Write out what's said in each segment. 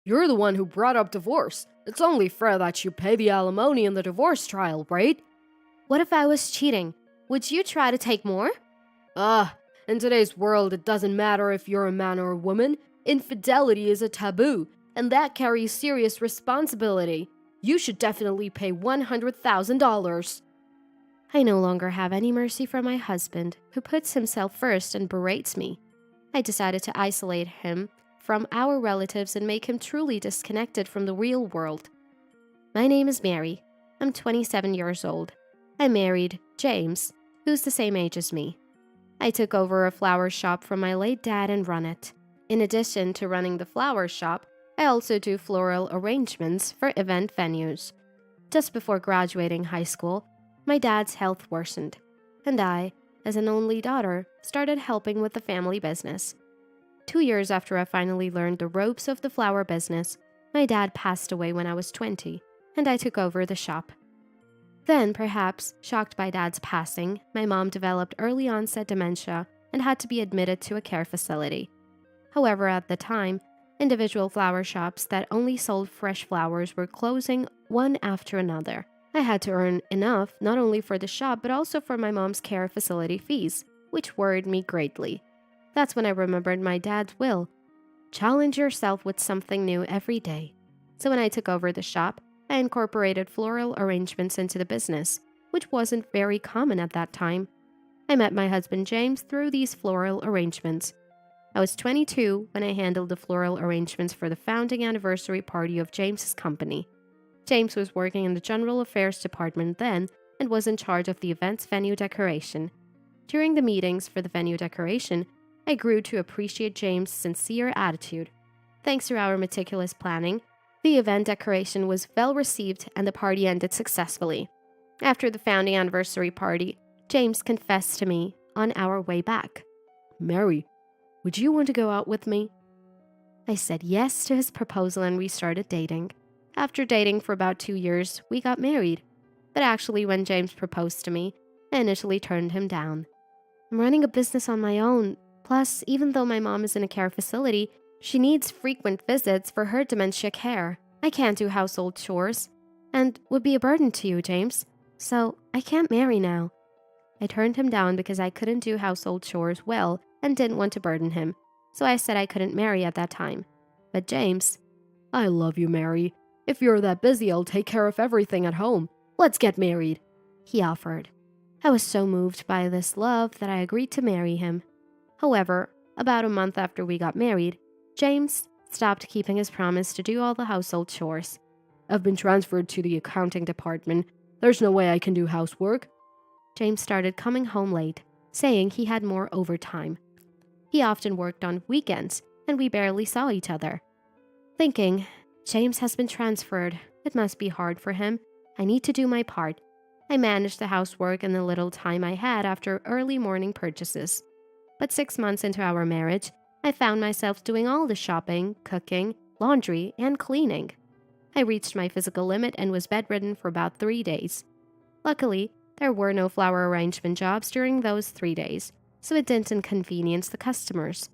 You're the one who brought up divorce. It's only fair that you pay the alimony in the divorce trial, right? What if I was cheating? Would you try to take more? In today's world, it doesn't matter if you're a man or a woman. Infidelity is a taboo, and that carries serious responsibility. You should definitely pay $100,000. I no longer have any mercy for my husband, who puts himself first and berates me. I decided to isolate him from our relatives and make him truly disconnected from the real world. My name is Mary. I'm 27 years old. I married James, who's the same age as me. I took over a flower shop from my late dad and run it. In addition to running the flower shop, I also do floral arrangements for event venues. Just before graduating high school, my dad's health worsened, and I, as an only daughter, started helping with the family business. 2 years after I finally learned the ropes of the flower business, my dad passed away when I was 20, and I took over the shop. Then, perhaps, shocked by Dad's passing, my mom developed early onset dementia and had to be admitted to a care facility. However, at the time, individual flower shops that only sold fresh flowers were closing one after another. I had to earn enough not only for the shop but also for my mom's care facility fees, which worried me greatly. That's when I remembered my dad's will. Challenge yourself with something new every day. So when I took over the shop, I incorporated floral arrangements into the business, which wasn't very common at that time. I met my husband James through these floral arrangements. I was 22 when I handled the floral arrangements for the founding anniversary party of James's company. James was working in the General Affairs Department then and was in charge of the event's venue decoration. During the meetings for the venue decoration, I grew to appreciate James' sincere attitude. Thanks to our meticulous planning, the event decoration was well received and the party ended successfully. After the founding anniversary party, James confessed to me on our way back. Mary, would you want to go out with me? I said yes to his proposal and we started dating. After dating for about 2 years, we got married. But actually, when James proposed to me, I initially turned him down. I'm running a business on my own. Plus, even though my mom is in a care facility, she needs frequent visits for her dementia care. I can't do household chores, and would be a burden to you, James. So, I can't marry now. I turned him down because I couldn't do household chores well and didn't want to burden him, so I said I couldn't marry at that time. But James, I love you, Mary. If you're that busy, I'll take care of everything at home. Let's get married, he offered. I was so moved by this love that I agreed to marry him. However, about a month after we got married, James stopped keeping his promise to do all the household chores. I've been transferred to the accounting department. There's no way I can do housework. James started coming home late, saying he had more overtime. He often worked on weekends, and we barely saw each other. Thinking, James has been transferred. It must be hard for him. I need to do my part. I managed the housework in the little time I had after early morning purchases. But 6 months into our marriage, I found myself doing all the shopping, cooking, laundry, and cleaning. I reached my physical limit and was bedridden for about 3 days. Luckily, there were no flower arrangement jobs during those 3 days, so it didn't inconvenience the customers.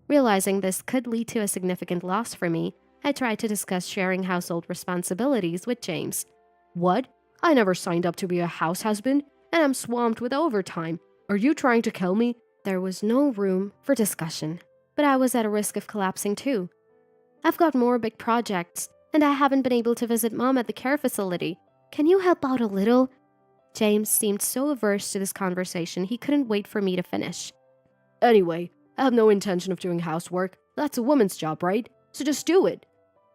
Realizing this could lead to a significant loss for me, I tried to discuss sharing household responsibilities with James. What? I never signed up to be a house husband, and I'm swamped with overtime. Are you trying to kill me? There was no room for discussion, but I was at a risk of collapsing too. I've got more big projects, and I haven't been able to visit Mom at the care facility. Can you help out a little? James seemed so averse to this conversation he couldn't wait for me to finish. Anyway, I have no intention of doing housework. That's a woman's job, right? So just do it.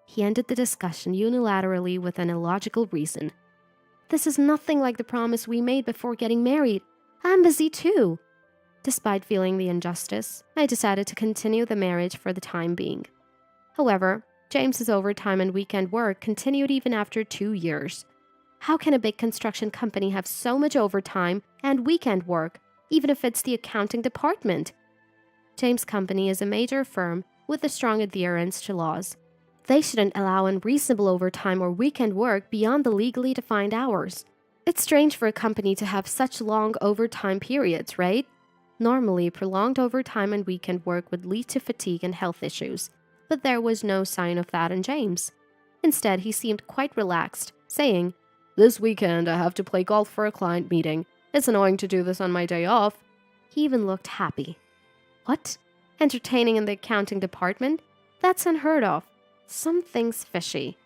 He ended the discussion unilaterally with an illogical reason. This is nothing like the promise we made before getting married. I'm busy too. Despite feeling the injustice, I decided to continue the marriage for the time being. However, James's overtime and weekend work continued even after 2 years. How can a big construction company have so much overtime and weekend work, even if it's the accounting department? James' company is a major firm with a strong adherence to laws. They shouldn't allow unreasonable overtime or weekend work beyond the legally defined hours. It's strange for a company to have such long overtime periods, right? Normally, prolonged overtime and weekend work would lead to fatigue and health issues. but there was no sign of that in James. Instead, he seemed quite relaxed, saying, "This weekend I have to play golf for a client meeting. It's annoying to do this on my day off." He even looked happy. What? Entertaining in the accounting department? That's unheard of. Something's fishy.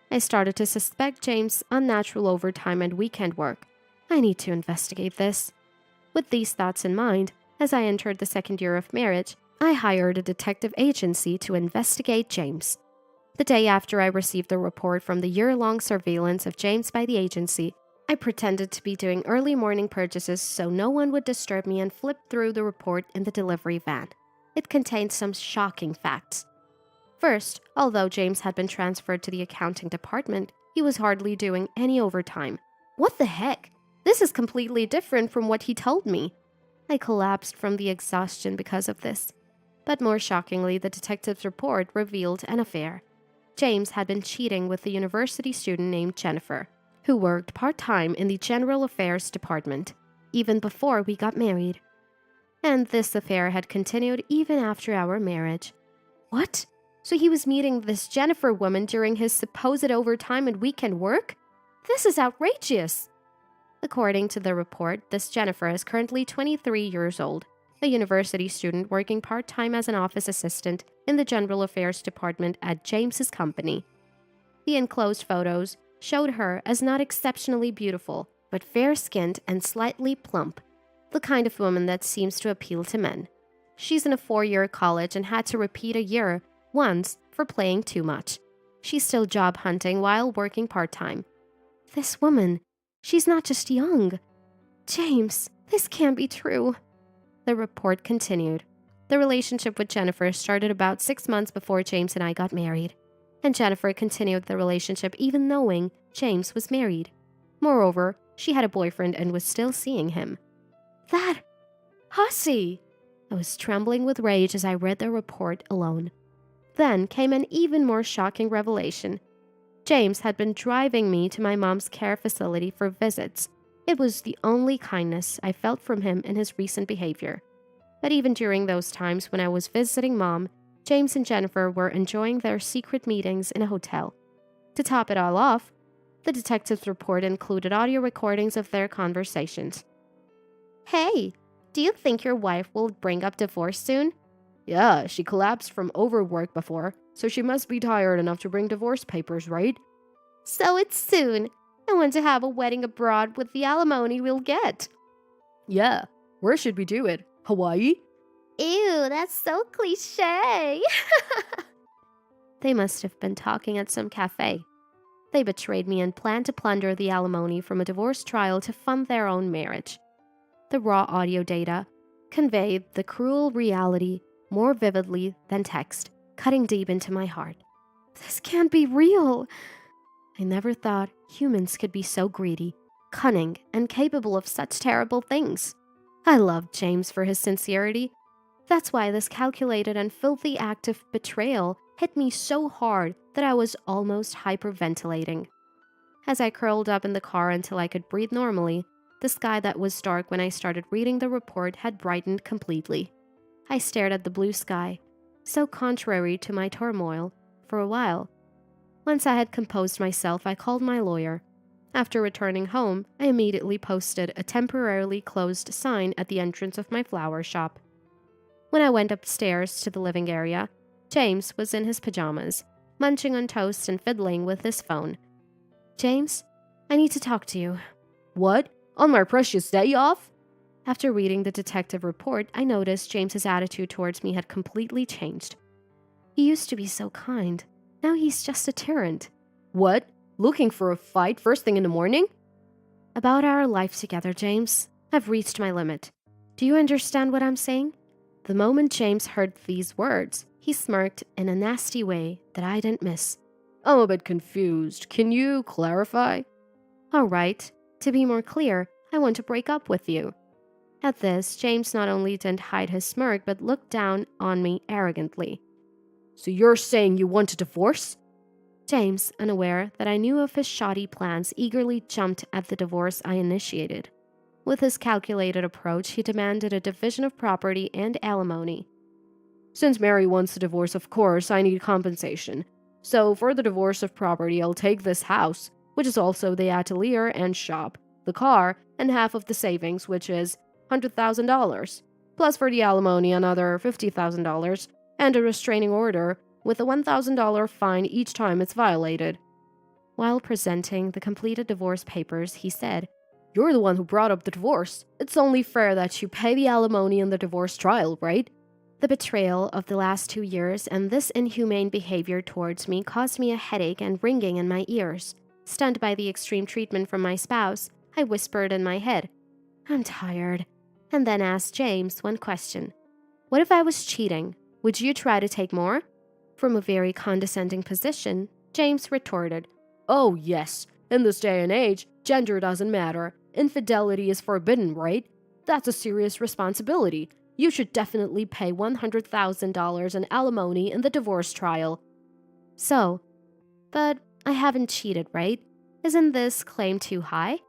I started to suspect James' unnatural overtime and weekend work. I need to investigate this. With these thoughts in mind, as I entered the second year of marriage, I hired a detective agency to investigate James. The day after I received the report from the year-long surveillance of James by the agency, I pretended to be doing early morning purchases so no one would disturb me and flipped through the report in the delivery van. It contained some shocking facts. First, although James had been transferred to the accounting department, he was hardly doing any overtime. What the heck? This is completely different from what he told me. I collapsed from the exhaustion because of this. But more shockingly, the detective's report revealed an affair. James had been cheating with a university student named Jennifer, who worked part-time in the General Affairs Department, even before we got married. And this affair had continued even after our marriage. What? So he was meeting this Jennifer woman during his supposed overtime and weekend work? This is outrageous! According to the report, this Jennifer is currently 23 years old, a university student working part-time as an office assistant in the General Affairs Department at James's company. The enclosed photos showed her as not exceptionally beautiful, but fair-skinned and slightly plump, the kind of woman that seems to appeal to men. She's in a 4-year college and had to repeat a year once for playing too much. She's still job hunting while working part-time. This woman, she's not just young. James, this can't be true. The report continued. The relationship with Jennifer started about 6 months before James and I got married, and Jennifer continued the relationship even knowing James was married. Moreover, she had a boyfriend and was still seeing him. That hussy! I was trembling with rage as I read the report alone. Then came an even more shocking revelation. James had been driving me to my mom's care facility for visits. It was the only kindness I felt from him in his recent behavior. But even during those times when I was visiting Mom, James and Jennifer were enjoying their secret meetings in a hotel. To top it all off, the detective's report included audio recordings of their conversations. Hey, do you think your wife will bring up divorce soon? Yeah, she collapsed from overwork before, so she must be tired enough to bring divorce papers, right? So it's soon. I want to have a wedding abroad with the alimony we'll get. Yeah, where should we do it? Hawaii? Ew, that's so cliche. They must have been talking at some cafe. They betrayed me and planned to plunder the alimony from a divorce trial to fund their own marriage. The raw audio data conveyed the cruel reality more vividly than text, cutting deep into my heart. This can't be real. I never thought humans could be so greedy, cunning, and capable of such terrible things. I loved James for his sincerity. That's why this calculated and filthy act of betrayal hit me so hard that I was almost hyperventilating. As I curled up in the car until I could breathe normally, the sky that was dark when I started reading the report had brightened completely. I stared at the blue sky, so contrary to my turmoil, for a while. Once I had composed myself, I called my lawyer. After returning home, I immediately posted a temporarily closed sign at the entrance of my flower shop. When I went upstairs to the living area, James was in his pajamas, munching on toast and fiddling with his phone. James, I need to talk to you. What? On my precious day off? After reading the detective report, I noticed James's attitude towards me had completely changed. He used to be so kind. Now he's just a tyrant. What? Looking for a fight first thing in the morning? About our life together, James. I've reached my limit. Do you understand what I'm saying? The moment James heard these words, he smirked in a nasty way that I didn't miss. I'm a bit confused. Can you clarify? All right. To be more clear, I want to break up with you. At this, James not only didn't hide his smirk, but looked down on me arrogantly. So you're saying you want a divorce? James, unaware that I knew of his shoddy plans, eagerly jumped at the divorce I initiated. With his calculated approach, he demanded a division of property and alimony. Since Mary wants a divorce, of course, I need compensation. So, for the divorce of property, I'll take this house, which is also the atelier and shop, the car, and half of the savings, which is $100,000. Plus, for the alimony, another $50,000, and a restraining order with a $1,000 fine each time it's violated. While presenting the completed divorce papers, he said, You're the one who brought up the divorce. It's only fair that you pay the alimony in the divorce trial, right? The betrayal of the last 2 years and this inhumane behavior towards me caused me a headache and ringing in my ears. Stunned by the extreme treatment from my spouse, I whispered in my head, I'm tired, and then asked James one question. What if I was cheating? Would you try to take more? From a very condescending position, James retorted, Oh, yes. In this day and age, gender doesn't matter. Infidelity is forbidden, right? That's a serious responsibility. You should definitely pay $100,000 in alimony in the divorce trial. But I haven't cheated, right? Isn't this claim too high?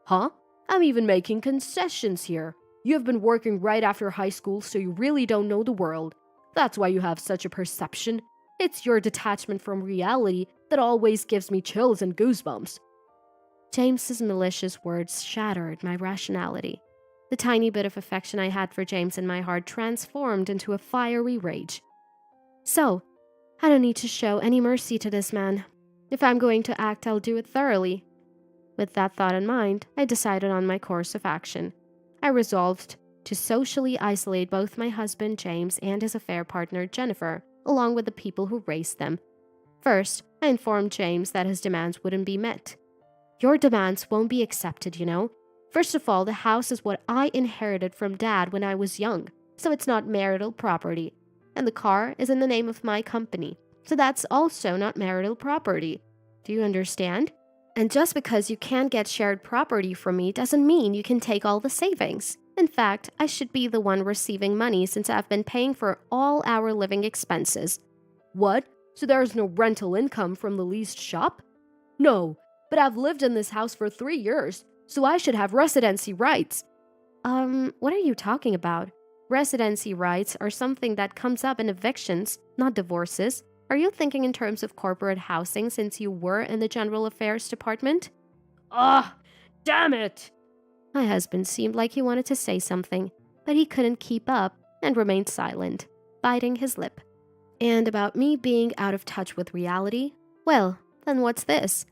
Huh? I'm even making concessions here. You have been working right after high school, so you really don't know the world. That's why you have such a perception. It's your detachment from reality that always gives me chills and goosebumps. James's malicious words shattered my rationality. The tiny bit of affection I had for James in my heart transformed into a fiery rage. So, I don't need to show any mercy to this man. If I'm going to act, I'll do it thoroughly. With that thought in mind, I decided on my course of action. I resolved to socially isolate both my husband, James, and his affair partner, Jennifer, along with the people who raised them. First, I informed James that his demands wouldn't be met. Your demands won't be accepted, you know. First of all, the house is what I inherited from Dad when I was young, so it's not marital property. And the car is in the name of my company, so that's also not marital property. Do you understand? And just because you can't get shared property from me doesn't mean you can take all the savings. In fact, I should be the one receiving money since I've been paying for all our living expenses. What? So there's no rental income from the leased shop? No, but I've lived in this house for 3 years, so I should have residency rights. What are you talking about? Residency rights are something that comes up in evictions, not divorces. Are you thinking in terms of corporate housing since you were in the General Affairs Department? Damn it! My husband seemed like he wanted to say something, but he couldn't keep up and remained silent, biting his lip. And about me being out of touch with reality? Well, then what's this?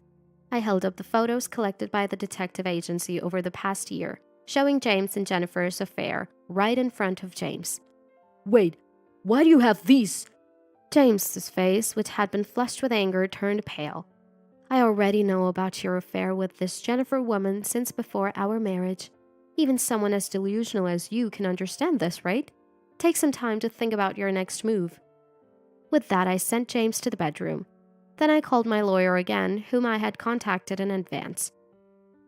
I held up the photos collected by the detective agency over the past year, showing James and Jennifer's affair right in front of James. Wait, why do you have these? James's face, which had been flushed with anger, turned pale. I already know about your affair with this Jennifer woman since before our marriage. Even someone as delusional as you can understand this, right? Take some time to think about your next move. With that, I sent James to the bedroom. Then I called my lawyer again, whom I had contacted in advance.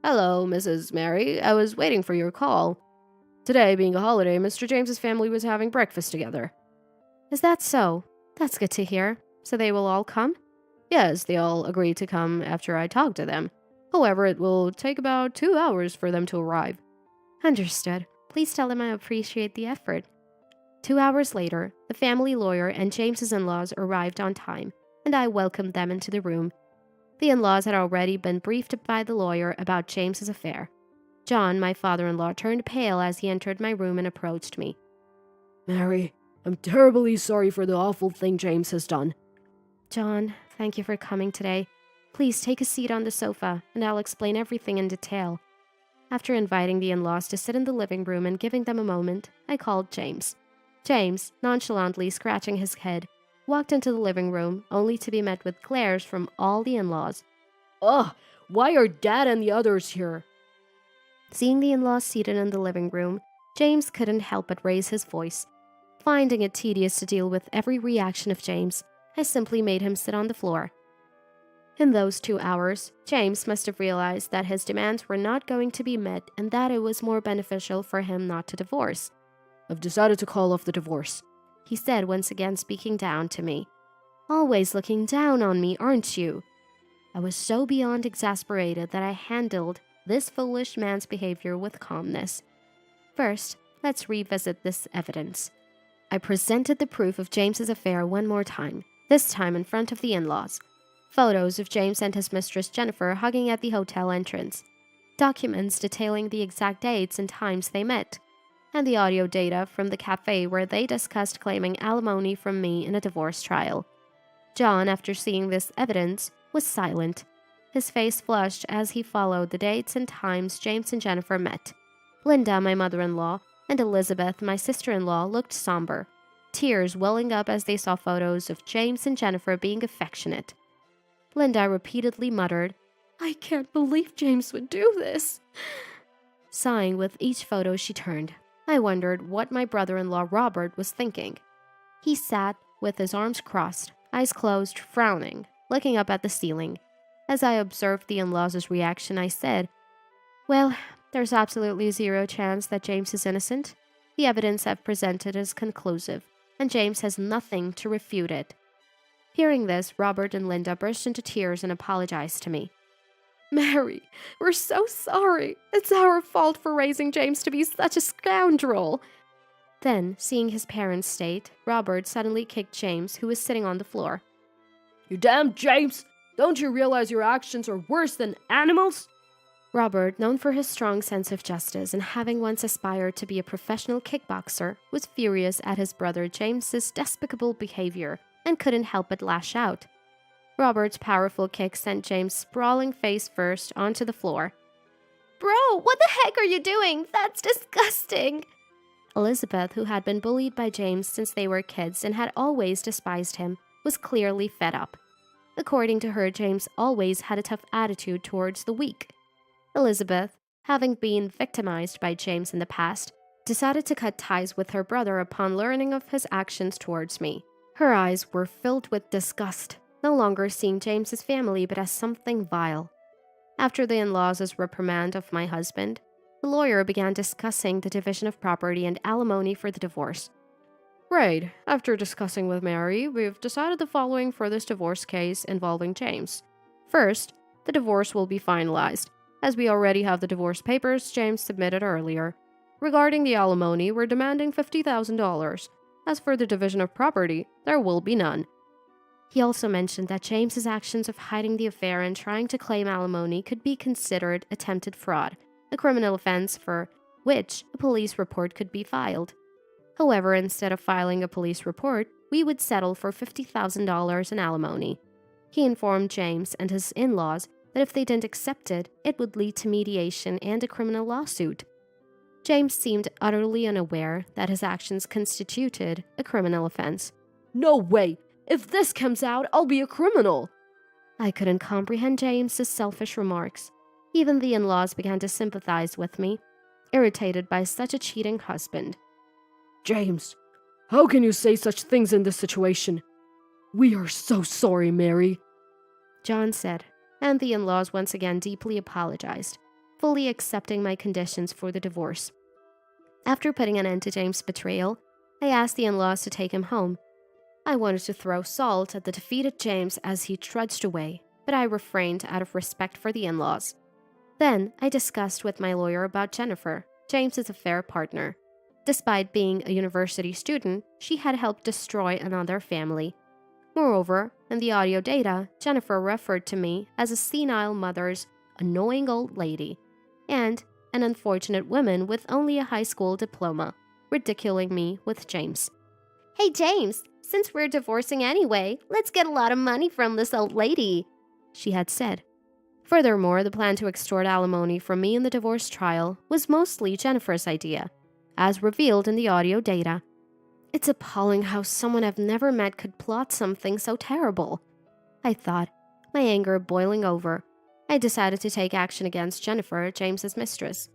Hello, Mrs. Mary. I was waiting for your call. Today, being a holiday, Mr. James's family was having breakfast together. Is that so? That's good to hear. So they will all come? Yes, they all agreed to come after I talked to them. However, it will take about 2 hours for them to arrive. Understood. Please tell them I appreciate the effort. 2 hours later, the family lawyer and James's in-laws arrived on time, and I welcomed them into the room. The in-laws had already been briefed by the lawyer about James's affair. John, my father-in-law, turned pale as he entered my room and approached me. Mary, I'm terribly sorry for the awful thing James has done. John, thank you for coming today. Please take a seat on the sofa, and I'll explain everything in detail. After inviting the in-laws to sit in the living room and giving them a moment, I called James. James, nonchalantly scratching his head, walked into the living room, only to be met with glares from all the in-laws. Why are Dad and the others here? Seeing the in-laws seated in the living room, James couldn't help but raise his voice. Finding it tedious to deal with every reaction of James, I simply made him sit on the floor. In those 2 hours, James must have realized that his demands were not going to be met and that it was more beneficial for him not to divorce. I've decided to call off the divorce, he said, once again speaking down to me. Always looking down on me, aren't you? I was so beyond exasperated that I handled this foolish man's behavior with calmness. First, let's revisit this evidence. I presented the proof of James's affair one more time, this time in front of the in-laws. Photos of James and his mistress Jennifer hugging at the hotel entrance. Documents detailing the exact dates and times they met. And the audio data from the cafe where they discussed claiming alimony from me in a divorce trial. John, after seeing this evidence, was silent. His face flushed as he followed the dates and times James and Jennifer met. Linda, my mother-in-law, and Elizabeth, my sister-in-law, looked somber, tears welling up as they saw photos of James and Jennifer being affectionate. Linda repeatedly muttered, "I can't believe James would do this." Sighing with each photo she turned, I wondered what my brother-in-law Robert was thinking. He sat with his arms crossed, eyes closed, frowning, looking up at the ceiling. As I observed the in-laws' reaction, I said, "Well, there's absolutely zero chance that James is innocent. The evidence I've presented is conclusive, and James has nothing to refute it." Hearing this, Robert and Linda burst into tears and apologized to me. "Mary, we're so sorry. It's our fault for raising James to be such a scoundrel." Then, seeing his parents state, Robert suddenly kicked James, who was sitting on the floor. "You damn James! Don't you realize your actions are worse than animals?" Robert, known for his strong sense of justice and having once aspired to be a professional kickboxer, was furious at his brother James's despicable behavior and couldn't help but lash out. Robert's powerful kick sent James sprawling face first onto the floor. "Bro, what the heck are you doing? That's disgusting!" Elizabeth, who had been bullied by James since they were kids and had always despised him, was clearly fed up. According to her, James always had a tough attitude towards the weak. Elizabeth, having been victimized by James in the past, decided to cut ties with her brother upon learning of his actions towards me. Her eyes were filled with disgust, no longer seeing James's family but as something vile. After the in-laws' reprimand of my husband, the lawyer began discussing the division of property and alimony for the divorce. "Right. After discussing with Mary, we've decided the following for this divorce case involving James. First, the divorce will be finalized, as we already have the divorce papers James submitted earlier. Regarding the alimony, we're demanding $50,000. As for the division of property, there will be none." He also mentioned that James's actions of hiding the affair and trying to claim alimony could be considered attempted fraud, a criminal offense for which a police report could be filed. However, instead of filing a police report, we would settle for $50,000 in alimony. He informed James and his in-laws that if they didn't accept it, it would lead to mediation and a criminal lawsuit. James seemed utterly unaware that his actions constituted a criminal offense. "No way! If this comes out, I'll be a criminal!" I couldn't comprehend James's selfish remarks. Even the in-laws began to sympathize with me, irritated by such a cheating husband. "James, how can you say such things in this situation? We are so sorry, Mary," John said, and the in-laws once again deeply apologized, fully accepting my conditions for the divorce. After putting an end to James' betrayal, I asked the in-laws to take him home. I wanted to throw salt at the defeated James as he trudged away, but I refrained out of respect for the in-laws. Then I discussed with my lawyer about Jennifer, James's affair partner. Despite being a university student, she had helped destroy another family. Moreover, in the audio data, Jennifer referred to me as a senile mother's annoying old lady and an unfortunate woman with only a high school diploma, ridiculing me with James. "Hey James, since we're divorcing anyway, let's get a lot of money from this old lady," she had said. Furthermore, the plan to extort alimony from me in the divorce trial was mostly Jennifer's idea, as revealed in the audio data. It's appalling how someone I've never met could plot something so terrible, I thought, my anger boiling over. I decided to take action against Jennifer, James's mistress.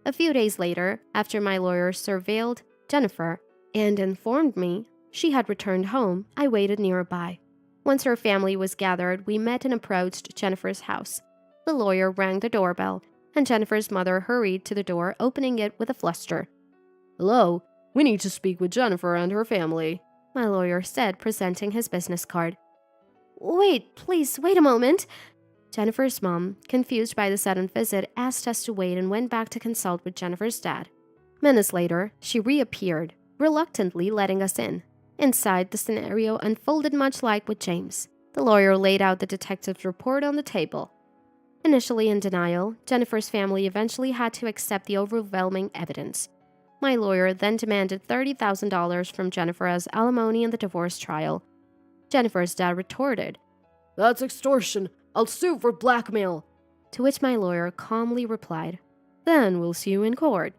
A few days later, after my lawyer surveilled Jennifer and informed me she had returned home, I waited nearby. Once her family was gathered, we met and approached Jennifer's house. The lawyer rang the doorbell, and Jennifer's mother hurried to the door, opening it with a fluster. "Hello, we need to speak with Jennifer and her family," my lawyer said, presenting his business card. "Wait, please, wait a moment." Jennifer's mom, confused by the sudden visit, asked us to wait and went back to consult with Jennifer's dad. Minutes later, she reappeared, reluctantly letting us in. Inside, the scenario unfolded much like with James. The lawyer laid out the detective's report on the table. Initially in denial, Jennifer's family eventually had to accept the overwhelming evidence. My lawyer then demanded $30,000 from Jennifer as alimony in the divorce trial. Jennifer's dad retorted, "That's extortion. I'll sue for blackmail." to which my lawyer calmly replied, "Then we'll see you in court."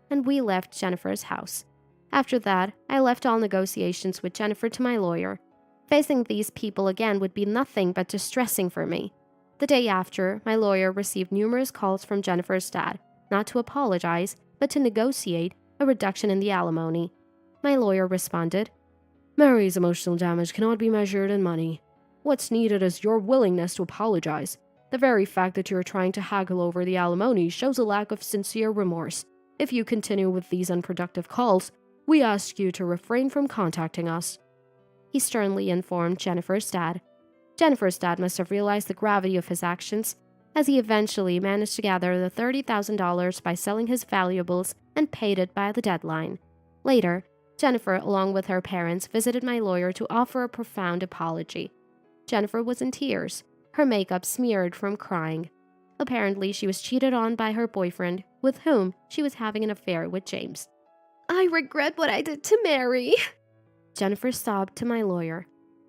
And we left Jennifer's house. After that, I left all negotiations with Jennifer to my lawyer. Facing these people again would be nothing but distressing for me. The day after, my lawyer received numerous calls from Jennifer's dad, not to apologize, but to negotiate a reduction in the alimony. My lawyer responded, "Mary's emotional damage cannot be measured in money. What's needed is your willingness to apologize. The very fact that you're trying to haggle over the alimony shows a lack of sincere remorse. If you continue with these unproductive calls, we ask you to refrain from contacting us." He sternly informed Jennifer's dad. Jennifer's dad must have realized the gravity of his actions, as he eventually managed to gather the $30,000 by selling his valuables and paid it by the deadline. Later, Jennifer, along with her parents, visited my lawyer to offer a profound apology. Jennifer was in tears, her makeup smeared from crying. Apparently, she was cheated on by her boyfriend, with whom she was having an affair with James. "I regret what I did to Mary," Jennifer sobbed to my lawyer.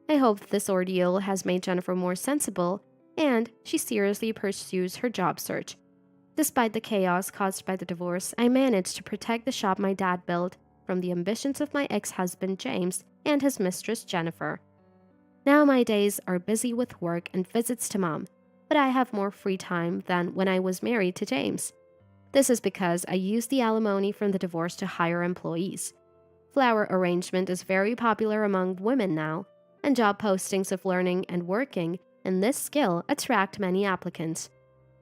I hope this ordeal has made Jennifer more sensible, and she seriously pursues her job search. Despite the chaos caused by the divorce, I managed to protect the shop my dad built from the ambitions of my ex-husband James and his mistress Jennifer. Now my days are busy with work and visits to mom, but I have more free time than when I was married to James. This is because I use the alimony from the divorce to hire employees. Flower arrangement is very popular among women now, and job postings of learning and working in this skill attract many applicants.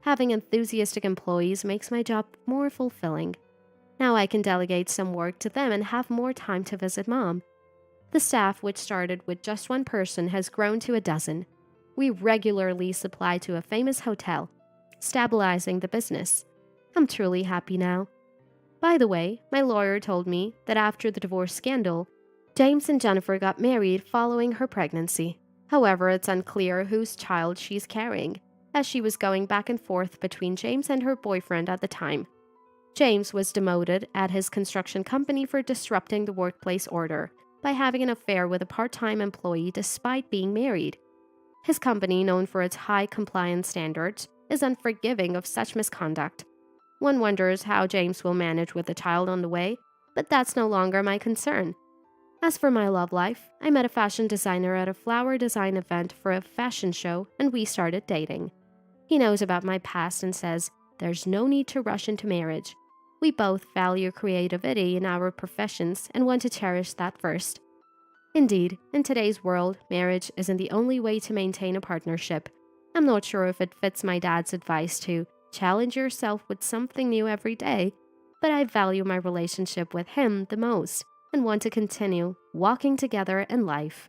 Having enthusiastic employees makes my job more fulfilling. Now I can delegate some work to them and have more time to visit mom. The staff, which started with just one person, has grown to a dozen. We regularly supply to a famous hotel, stabilizing the business. I'm truly happy now. By the way, my lawyer told me that after the divorce scandal, James and Jennifer got married following her pregnancy. However, it's unclear whose child she's carrying, as she was going back and forth between James and her boyfriend at the time. James was demoted at his construction company for disrupting the workplace order by having an affair with a part-time employee despite being married. His company, known for its high compliance standards, is unforgiving of such misconduct. One wonders how James will manage with a child on the way, but that's no longer my concern. As for my love life, I met a fashion designer at a flower design event for a fashion show, and we started dating. He knows about my past and says there's no need to rush into marriage. We both value creativity in our professions and want to cherish that first. Indeed, in today's world, marriage isn't the only way to maintain a partnership. I'm not sure if it fits my dad's advice to challenge yourself with something new every day, but I value my relationship with him the most and want to continue walking together in life.